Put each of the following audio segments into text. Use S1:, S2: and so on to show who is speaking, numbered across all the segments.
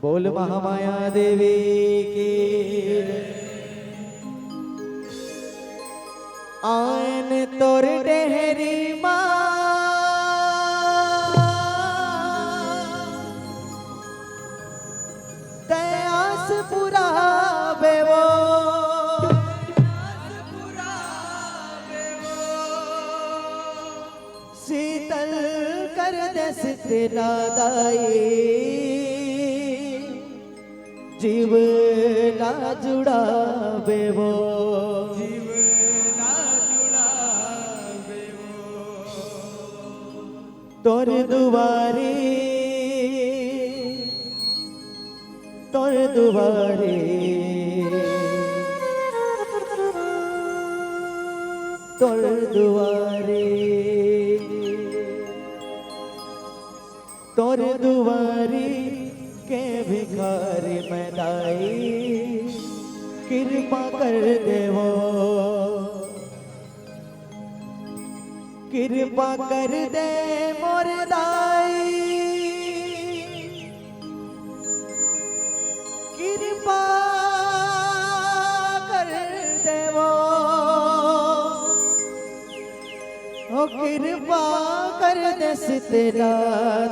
S1: बोल महामाया देवी की। आयन तोर डेहरी माँ तयास पूरा बेवो शीतल कर दे सितला दाई जीव ला जुड़ा बेवो तोर दुआरे तोर दुआरे तोर दुआरे तोर दुआरे के भिखारी मैदाई कृपा कर देवो कृपा कर दे मोर दाई कृपा कर देवो ओ कृपा कर दे सितला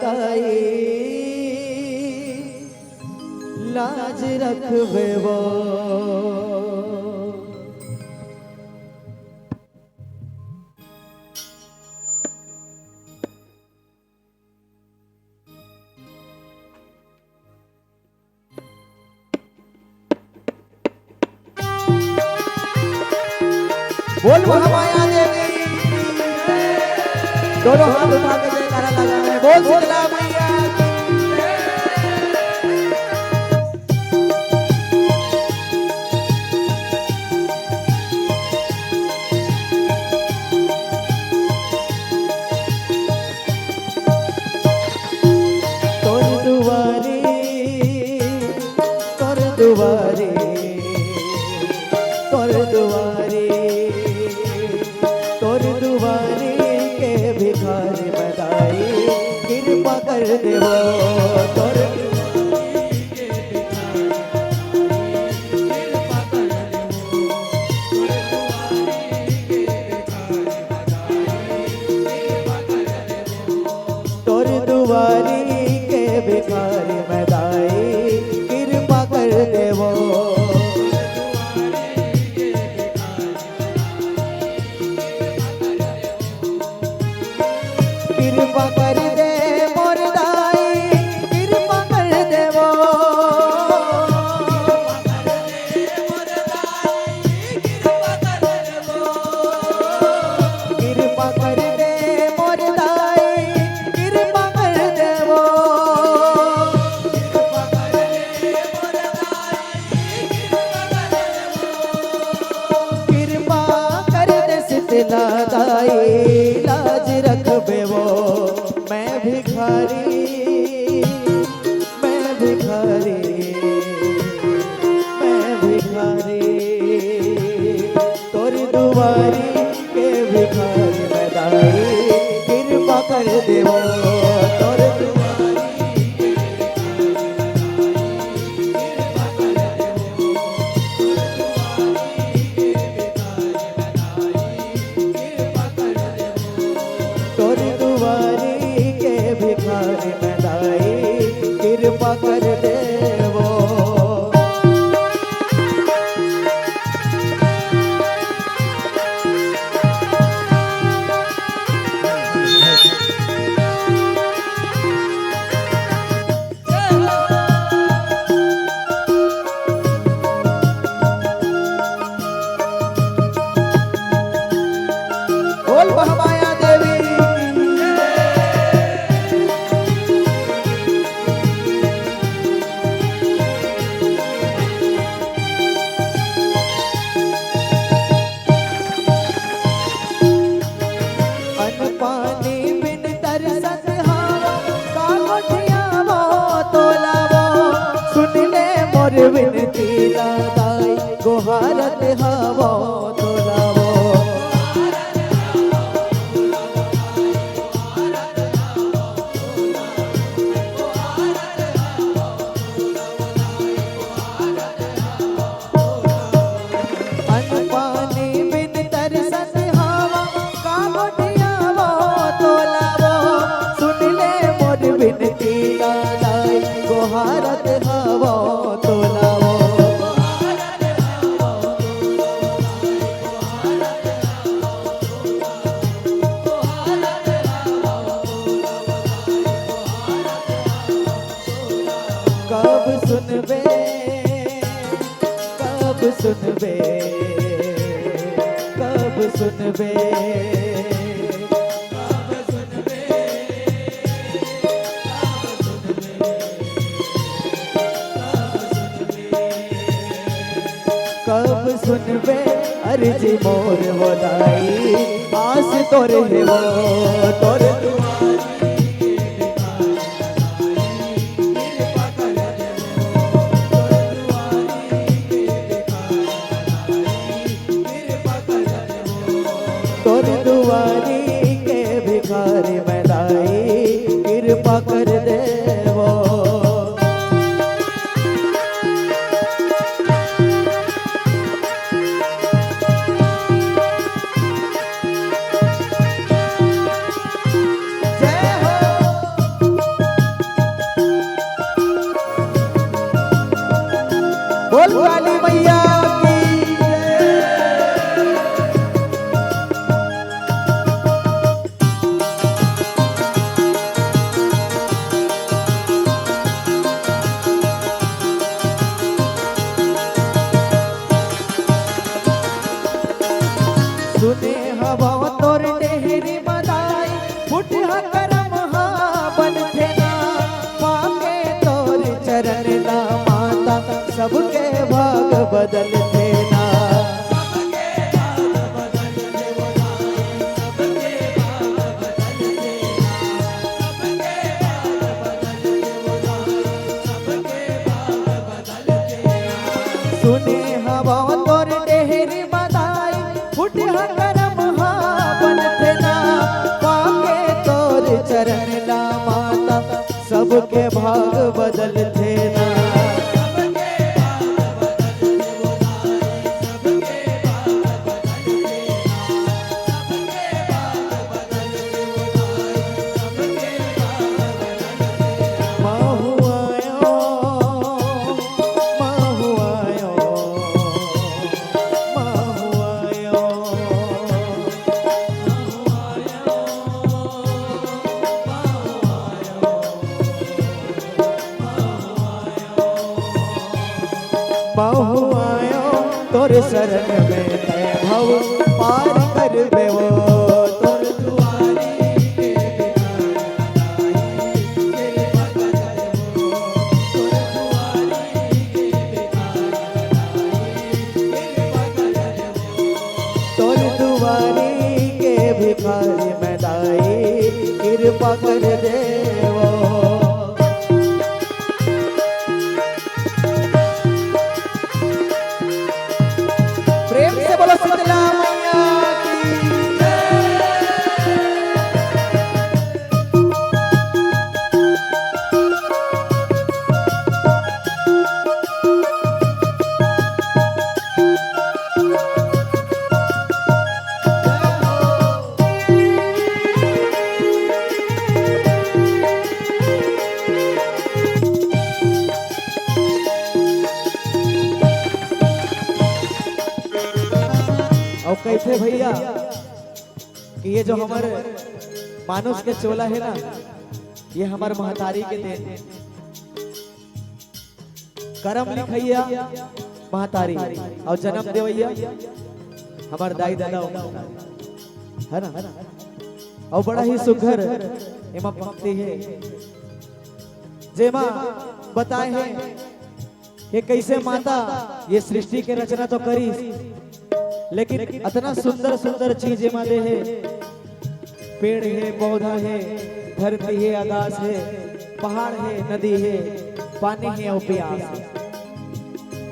S1: दाई लाज रखबे वो बोल महामाया देवी दोनों हाथ उठा के जयकारा लगावे बोल शीतला मैया तोर दुआरे तोर दुआरे तोर दुआरे तोर दुआरे के भिखारी बदाई कृपा कर देवो तोर तोर दुआरे के भिखारी बदाई कृपा कर देवो कृपा कर दे मोर दाई कृपा कर देवो कृपा कर दे मोर दाई कृपा कर देवो कृपा कर दे शीतला दाई लाज रखबे वो मैं भिखारी मैं भिखारी मैं भिखारी तोर दुआरी के भिखारी मैदाई कृपा कर देवो तोर तोर दुआरी के भिखारी मैदाई कृपा कर देवो बोल महामाया देवी पानी बिन तरसत हवा का कोठियावो तोलावो सुन ले मोर विनती दाई गुहारत हवो तोलावो पोहारत हवो तोलावो कब सुनबे कब सुनबे कब सुनबे कब सुनबे अर्जी मोर बोलाई आस तोर है वो तोर तोर दुआरी के भिखारी मैं लाई कृपा कर देवो बोल काली मैया की सुने हवा तोर टेहरी मदाई फुट करम हा बन थे ना पाके तोर चरण ना माता सबके भाग बदल देना सुने हवा तोर टेहरी मदाई फुट करम हा बन थे ना पाके तोर चरण ना माता सबके भाग बदल देना बहु आयो तोर शरण में मैं भव पार कर बेवो तोर दुआरी के तोर दुआरी के भिखारी मैं दाई कृपा कर देवो बोलो शीतला मैया की और कैसे भैया कि ये जो हमारे मानुष के चोला है ना ये हमारे महतारी के देन करम लिखैया महतारी और जन्म देवैया हमारे दाई दादा है ना और बड़ा ही सुघर एमा पंक्ति है जेमा बताए हैं कि कैसे माता ये सृष्टि के रचना तो करी लेकिन इतना सुंदर सुंदर चीज एमा दे है पेड़ है पौधा है धरती है आकाश है पहाड़ है नदी है पानी है और प्यास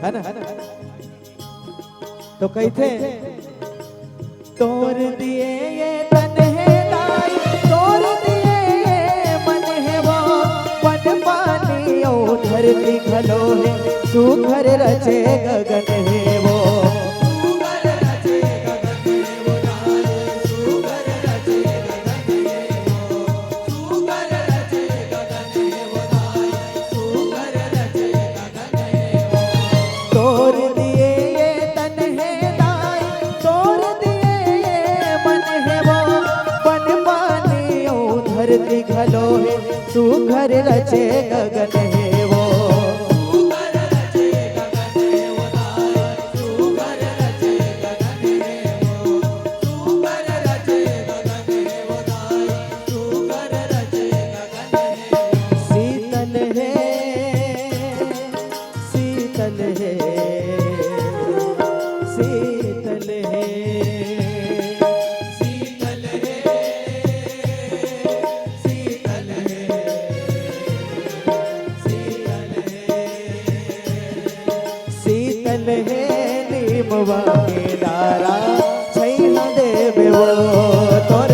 S1: है ना तो कहते तोड़ दिए ये तन है दाई तोड़ दिए ये मन है वो पन पानी और धरती खलो है सुघर रचे गगन है वो रचे गगन है वो। शीतल है शीतल है शीतल है शीतल शीतल है नीमवा के डारा छैया देवे वो तोर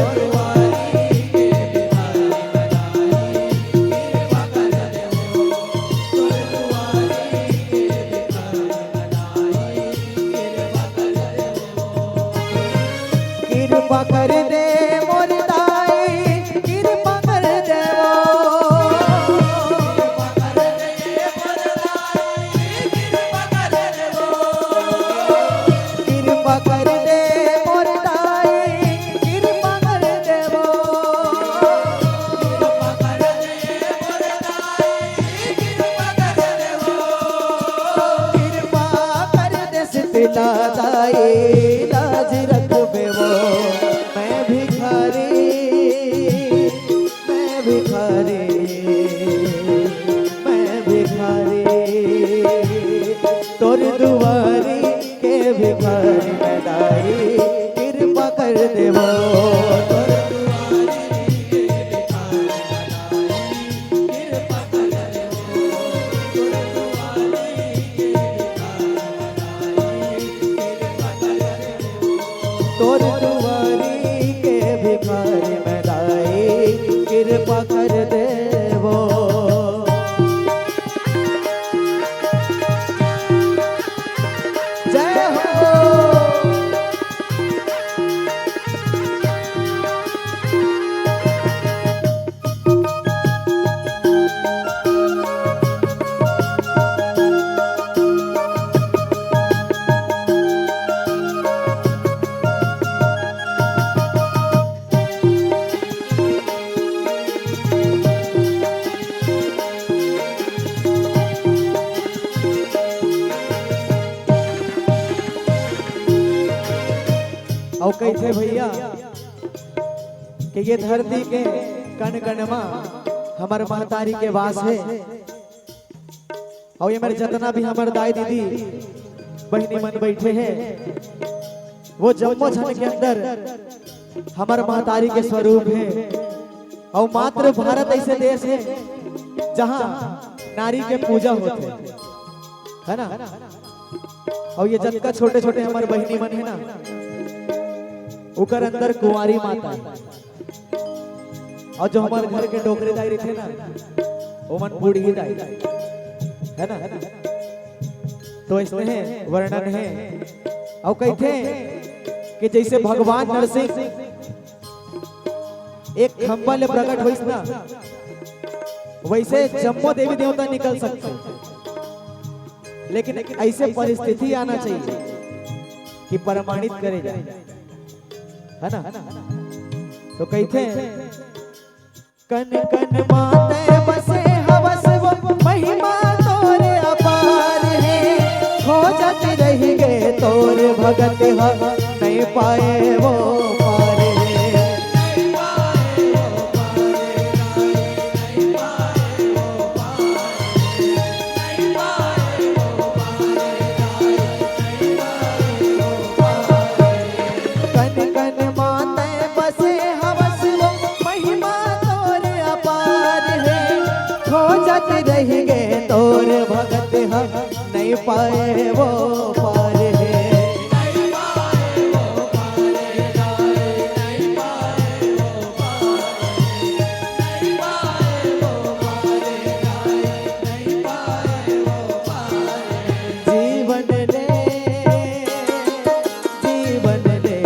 S1: कृपा कर दे मोर दाई कृपा कर दे कृपा कर दे मोर दाई कृपा कर दे कृपा कर दे शीतला दाई लाज रखबे वो। मैं भिखारी मैं भिखारी मैं भिखारी तोर दुआरी के भिखारी मैं दाई कृपा कर देवो तोर दुआरी के भिखारी मैं दाई कृपा कर देवो तोर दुआरी के भिखारी मैं दाई कृपा कर देवो। जय हो और कैसे भैया कि ये धरती के कण कण में हमार महतारी के वास है। और ये मेरे जितना भी हमारे दाई दीदी बहनी मन बैठे हैं वो जम्मो छन के अंदर हमार महतारी के स्वरूप है। और मात्र भारत ऐसे देश है जहाँ नारी के पूजा होते है ना। और ये जब का छोटे छोटे हमारे बहनी मन है ना उकर अंदर कुंवारी माता है। और जो हमारे घर के डोकरे दाई रहते ना वो मन बूढ़ी दाई है ना। तो इसमें वर्णन है और कहते कि जैसे भगवान नरसिंह एक खंबा ले प्रकट होइस ना वैसे जम्मो देवी देवता निकल सकते, लेकिन ऐसे परिस्थिति आना चाहिए कि प्रमाणित करे जाए है ना। तो कहते हैं कन कन माते बसे हवस वो महिमा तोरे अपार है। खोजत रही गए तोरे भगत नहीं पाए वो पार है। कन कन माते बसे हवस वो महिमा तोरे अपार है। खोजत रही गए तोरे भगत नहीं पाए वो पार है। जीवन ले जीवन ले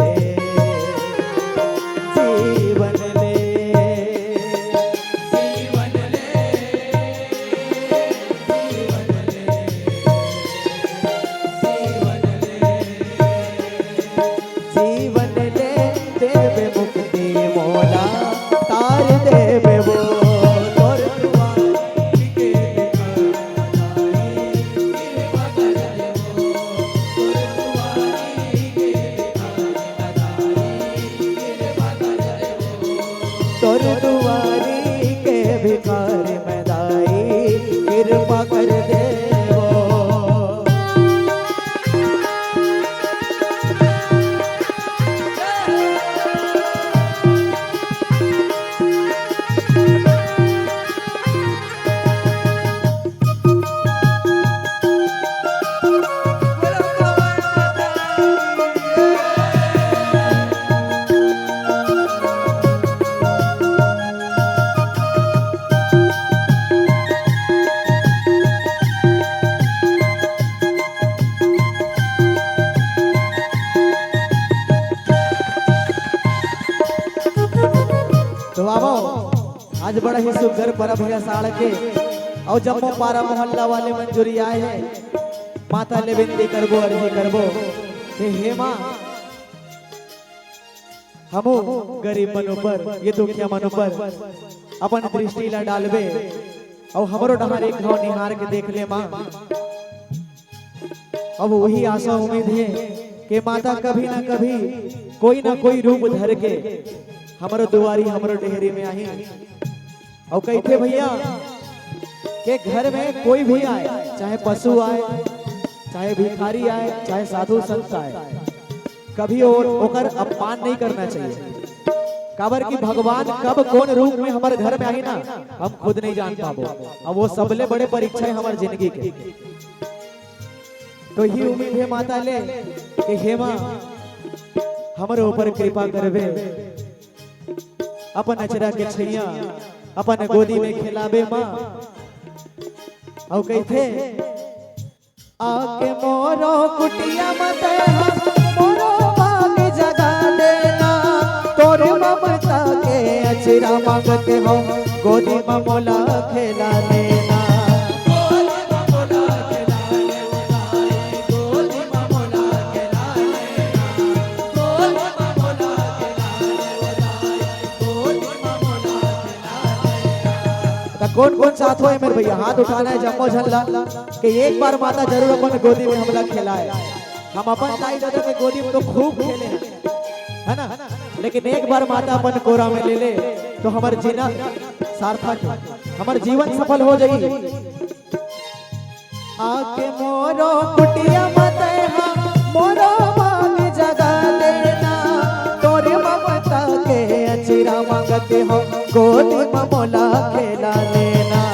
S1: जीवन ले जीवन ले आज बड़ा ही सुघर परब है साड़ के और जम्मो पारा मोहल्ला वाले मंजूरी आए हैं। माता ले विनती करबो अर्जी करबो हे माँ हमो गरीब मनो पर ये दुखिया मनो पर अपन दृष्टि ला डालबे और हमरो डहार एक घाव निहार के देख ले माँ। अब वही आशा उम्मीद है कि माता कभी ना कभी कोई ना कोई रूप धर के हमारो दुआरी हमारो डेहरी में आई। और कहते भैया के घर में कोई भी आए, चाहे पशु आए, चाहे भिखारी आए, चाहे साधु संत आए, कभी और ओकर अपमान नहीं करना चाहिए। काबर की भगवान कब कौन रूप में हमारे घर में आई ना हम खुद नहीं जान पाबो। अब वो सबले बड़े परीक्षा है हमारे जिंदगी के। तो ही उम्मीद है माता ले कि हे माँ हमारे ऊपर कृपा करबे, अपन अचरा के छैया अपन गोदी में खिलाबे माँ। और कहते आके मोरो कुटिया मत मोरो बाग जगा देना, तोरे ममता के अचरा मांगते हो गोदी में मोला खेला लेना। कौन कौन साथ हुए मेरे भैया हाथ उठाना है जम्मो झल्ला कि एक बार माता जरूर अपन गोदी में हमला खिलाए। हम अपन ताई दादा के गोदी में तो खूब खेले है ना, लेकिन एक बार माता अपन कोरा में ले ले तो हमारे जीना सार्थक है, हमारे जीवन सफल हो जाएगी। आके मोरो कुटिया मत मोरो बाग जगा देना, तोरे ममता के अचरा मांगते हो गोदी में मोला खेला लेना।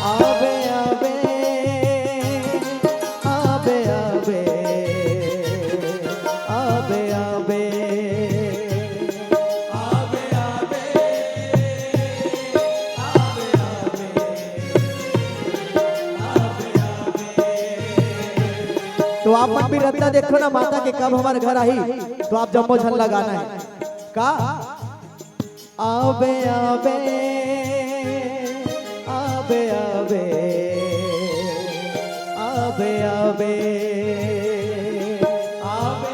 S1: आबे आबे आबे आबे आबे आबे तो आप मन भी रत्ता देखो ना माता के कब हमारे घर आई तो आप जम्मो झल लगाना है का आबे आबे आबे आबे आबे आबे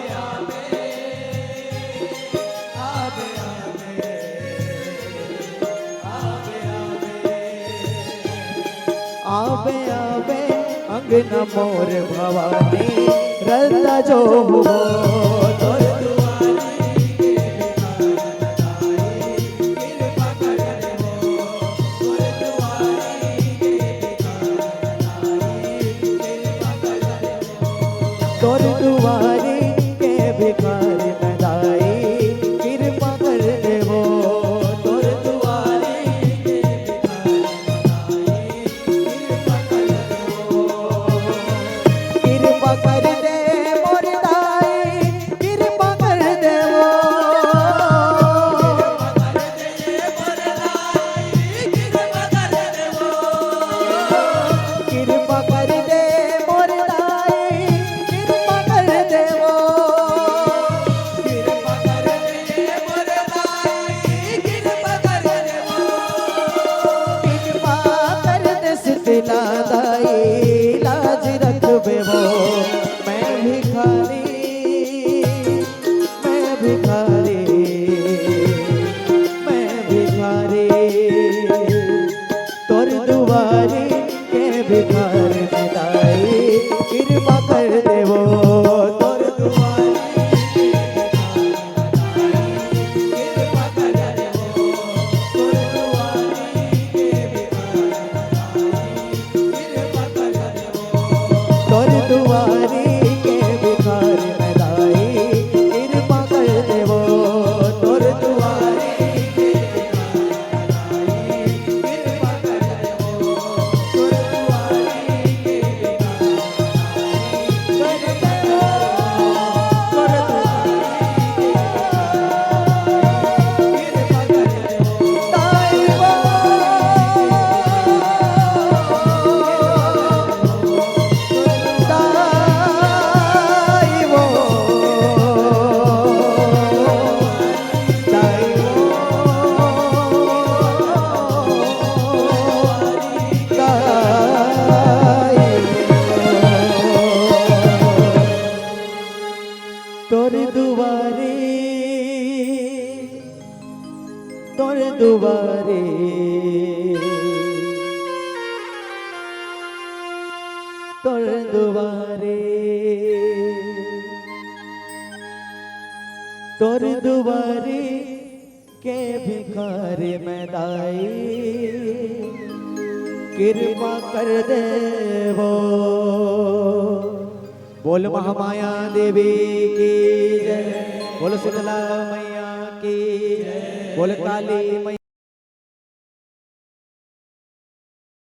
S1: आबे आबे अंगना मोर भवानी रत्ता जो हो तोर दुआरी के भिखारी मदाई कृपा कर देवो। तोर दुआरी के कृपा कर दे मोर दाई कृपा कर देवो। कृपा कर दे मोर दाई कृपा कर देवो। कृपा कर दे मोर दाई कृपा कर देवो। कृपा कर दे शीतला दाई लाज रखबे वो। मैं भिखारी मैं भिखारी मैं भिखारी तोर दुआरी के भिखारी दाई कृपा कर देवो। तोर दुआरी कृपा कर देवो। तोर दुआरी के भिखारी कृपा कर दुआरे तोर दुआरे तोर दुआरे के भिखारी मैं दाई कृपा कर देवो। बोल महामाया देवी की जय, बोल शीतला मैया की जय, बोल काली मैया।